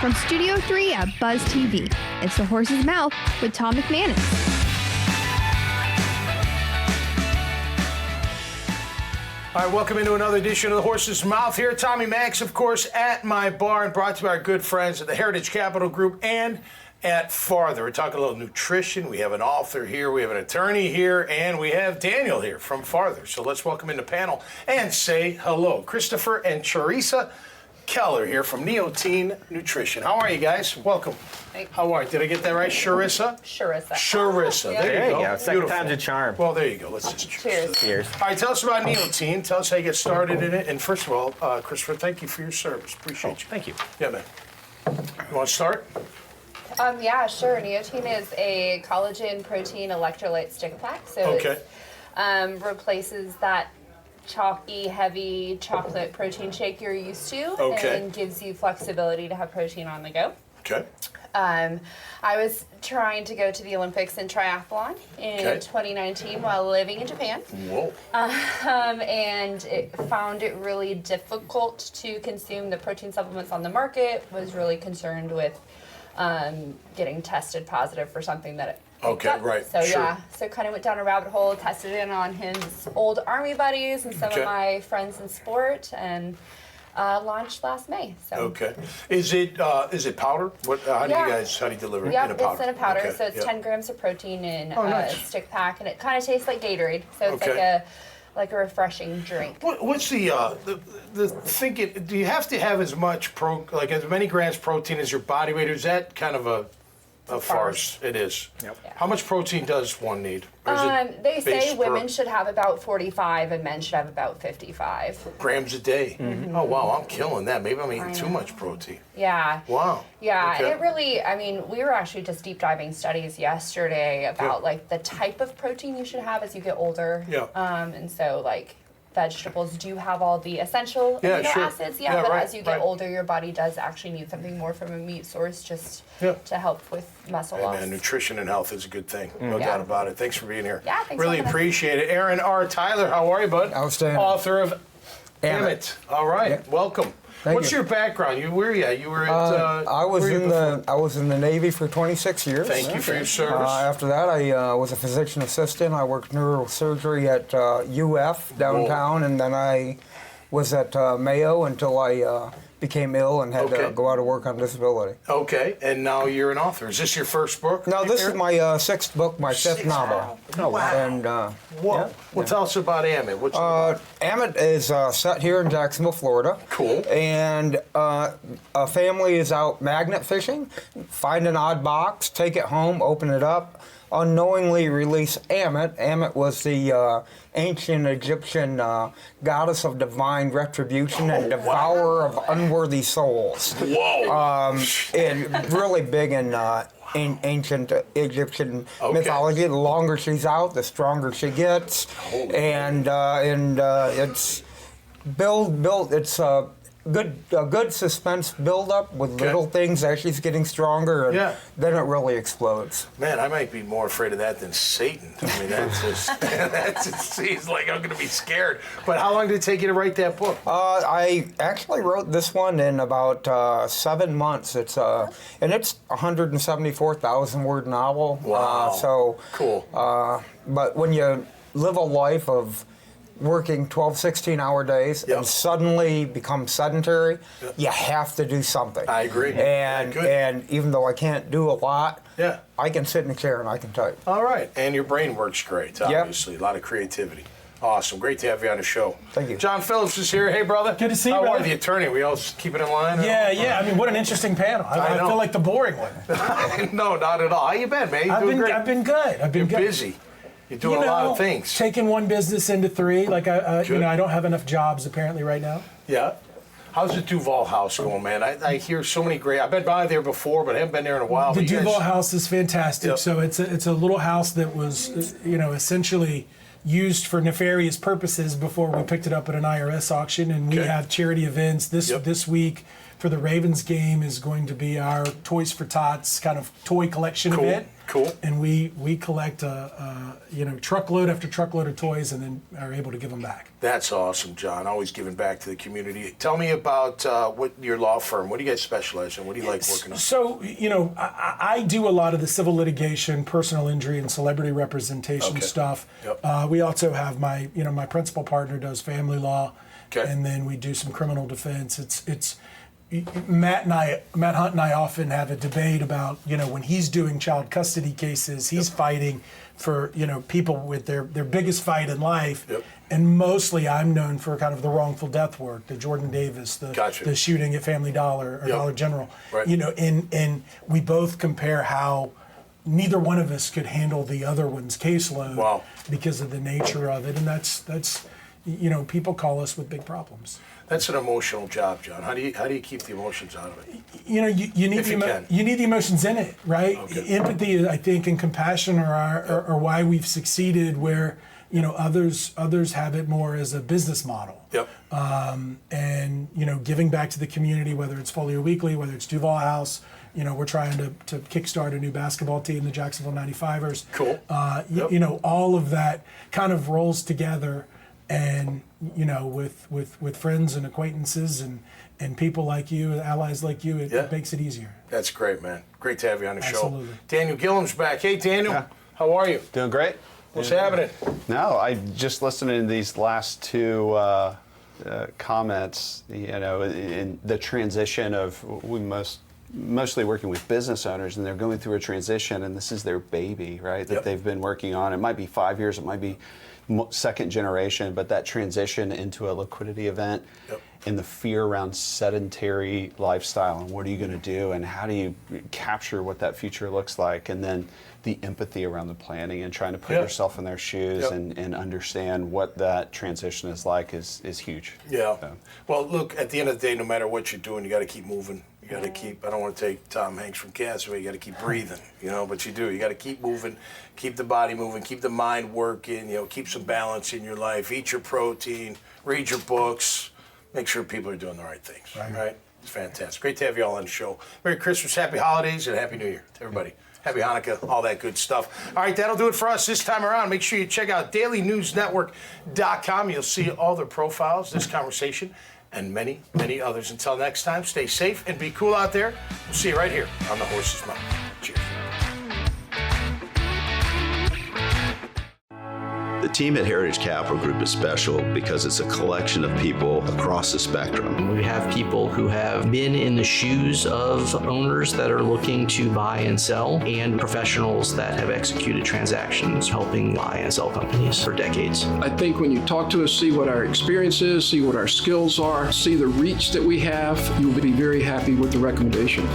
From Studio 3 at Buzz TV, it's The Horse's Mouth with Tom McManus. All right, welcome into another edition of The Horse's Mouth here. Tommy Max, of course, at my bar, and brought to you by our good friends at the Heritage Capital Group and at Farther. We're talking a little nutrition. We have an author here, we have an attorney here, and we have Daniel here from Farther. So let's welcome in the panel and say hello. Christopher and Cherissa Kell here from Neotine Nutrition. How are you guys? Welcome. Thanks. How are you? Did I get that right? Cherissa? Cherissa. Cherissa. Yeah. There you go. Second time's a charm. Well, there you go. Let's just Cheers. Cheers. All right, tell us about Neotine. Tell us how you get started in it. And first of all, Christopher, thank you for your service. Appreciate you. Thank you. Yeah, man. You want to start? Yeah, sure. Neotine is a collagen protein electrolyte stick pack. So Okay. it replaces that chalky, heavy chocolate protein shake you're used to, Okay. and gives you flexibility to have protein on the go. Okay. I was trying to go to the Olympics in triathlon in Okay. 2019 while living in Japan. Whoa. And found it really difficult to consume the protein supplements on the market. Was really concerned with getting tested positive for something that it picked Okay, up. right, So sure. yeah, so kind of went down a rabbit hole, tested it on his old Army buddies and some Okay. of my friends in sport, and launched last May. So. Okay. Is it powder? What? How do you deliver it Yep, in a powder? it's in a powder, Okay, so it's yeah. 10 grams of protein in Oh, a nice. stick pack, and it kind of tastes like Gatorade. So it's Okay. like a refreshing drink. What's the thinking? Do you have to have as much as many grams protein as your body weight? Or is that kind of a farce? It is. Yep. Yeah. How much protein does one need? Or is it They say based per women should have about 45 and men should have about 55. grams a day. Oh wow, I'm killing that. Maybe I'm eating too know. much protein. Yeah. Wow. Yeah, Okay. and it really, we were actually just deep diving studies yesterday about Yeah. like the type of protein you should have as you get older. Yeah. And so like vegetables do have all the essential Yeah, amino sure. acids, Yeah, but right, as you get right. older, your body does actually need something more from a meat source just Yeah. to help with muscle Hey loss. man, nutrition and health is a good thing. No Yeah. doubt about it. Thanks for being here. Yeah, thanks for Really having us. appreciate it. Aaron R. Tyler, how are you, bud? Outstanding. Author of Damn It. All right, Yeah. welcome. Thank What's you. your background? Where are you at? You were at. I was where were you in before? I was in the Navy for 26 years. Thank you for your service. After that, I was a physician assistant. I worked neurosurgery at UF downtown, and then I was at Mayo until I became ill and had Okay. to go out of work on disability. Okay, and now you're an author. Is this your first book? Now, this is Aaron? my sixth book, my fifth novel. Oh, wow. And Whoa. yeah. Well, tell us about Amit. What's it about? Amit is set here in Jacksonville, Florida. Cool. And a family is out magnet fishing, find an odd box, take it home, open it up, unknowingly release Amit. Amit was the ancient Egyptian goddess of divine retribution and devourer of unworthy souls. Whoa. And really big in ancient Egyptian Okay. mythology. The longer she's out, the stronger she gets, and it's it's a good suspense build up with Okay. little things as she's getting stronger, and Yeah. then it really explodes. Man, I might be more afraid of that than Satan. I mean, that's just seems like I'm going to be scared. But how long did it take you to write that book? I actually wrote this one in about 7 months. It's and it's a 174,000 word novel. Wow. Cool. But when you live a life of working 12, 16-hour days Yep. and suddenly become sedentary, you have to do something. I agree. And Yeah, good. and even though I can't do a lot, Yeah. I can sit in a chair and I can type. All right. And your brain works great, obviously. A lot of creativity. Awesome. Great to have you on the show. Thank you. John Phillips is here. Hey, brother. Good to see you, How are brother. the attorney? We all keep it in line? Yeah. I mean, what an interesting panel. I know. feel like the boring one. No, not at all. How you been, man? You doing great? I've been good. You're busy. You're doing a lot of things. Taking one business into three. Like Good. I don't have enough jobs apparently right now. Yeah. How's the Duval house going, man? I hear so many great. I've been by there before, but I haven't been there in a while. The but you Duval guys- house is fantastic. Yep. So it's a little house that was essentially used for nefarious purposes before we picked it up at an IRS auction, and we Okay. have charity events this week. For the Ravens game is going to be our Toys for Tots kind of toy collection Cool. event. Cool. And we collect truckload after truckload of toys, and then are able to give them back. That's awesome, John. Always giving back to the community. Tell me about what your law firm. What do you guys specialize in? What do you like working on? So, I do a lot of the civil litigation, personal injury, and celebrity representation stuff. Yep. We also have my principal partner does family law, Okay. and then we do some criminal defense. It's Matt Hunt and I often have a debate about, when he's doing child custody cases, he's fighting for, people with their biggest fight in life. Yep. And mostly I'm known for kind of the wrongful death work, the Jordan Davis, Gotcha. the shooting at Family Dollar or Yep. Dollar General. Right. And we both compare how neither one of us could handle the other one's caseload. Wow. Because of the nature of it. And that's people call us with big problems. That's an emotional job, John. How do you keep the emotions out of it? You need If you can. you need the emotions in it, right? Okay. Empathy, I think, and compassion are why we've succeeded. Where others have it more as a business model. Yep. And giving back to the community, whether it's Folio Weekly, whether it's Duval House. We're trying to kickstart a new basketball team, the Jacksonville 95ers. Cool. Yep. All of that kind of rolls together. And with friends and acquaintances and people like you, allies like you, it makes it easier. That's great, man. Great to have you on the Absolutely. show. Daniel Gillum's back. Hey, Daniel. Yeah. How are you? Doing great. What's happening? No, I just listened to these last two comments. In the transition of mostly working with business owners, and they're going through a transition, and this is their baby, right? That they've been working on. It might be 5 years. It might be second generation, but that transition into a liquidity event and the fear around sedentary lifestyle and what are you going to do and how do you capture what that future looks like, and then the empathy around the planning and trying to put yourself in their shoes and understand what that transition is like is huge. Yeah. Well, look, at the end of the day, no matter what you're doing, you got to keep moving. You got to keep, I don't want to take Tom Hanks from Castaway, you got to keep breathing, but you do. You got to keep moving, keep the body moving, keep the mind working, keep some balance in your life, eat your protein, read your books, make sure people are doing the right things, right? It's fantastic. Great to have you all on the show. Merry Christmas, Happy Holidays, and Happy New Year to everybody. Happy Hanukkah, all that good stuff. All right, that'll do it for us this time around. Make sure you check out dailynewsnetwork.com. You'll see all the profiles, this conversation, and many, many others. Until next time, stay safe and be cool out there. We'll see you right here on The Horse's Mouth. Cheers. The team at Heritage Capital Group is special because it's a collection of people across the spectrum. We have people who have been in the shoes of owners that are looking to buy and sell, and professionals that have executed transactions helping buy and sell companies for decades. I think when you talk to us, see what our experience is, see what our skills are, see the reach that we have, you'll be very happy with the recommendation.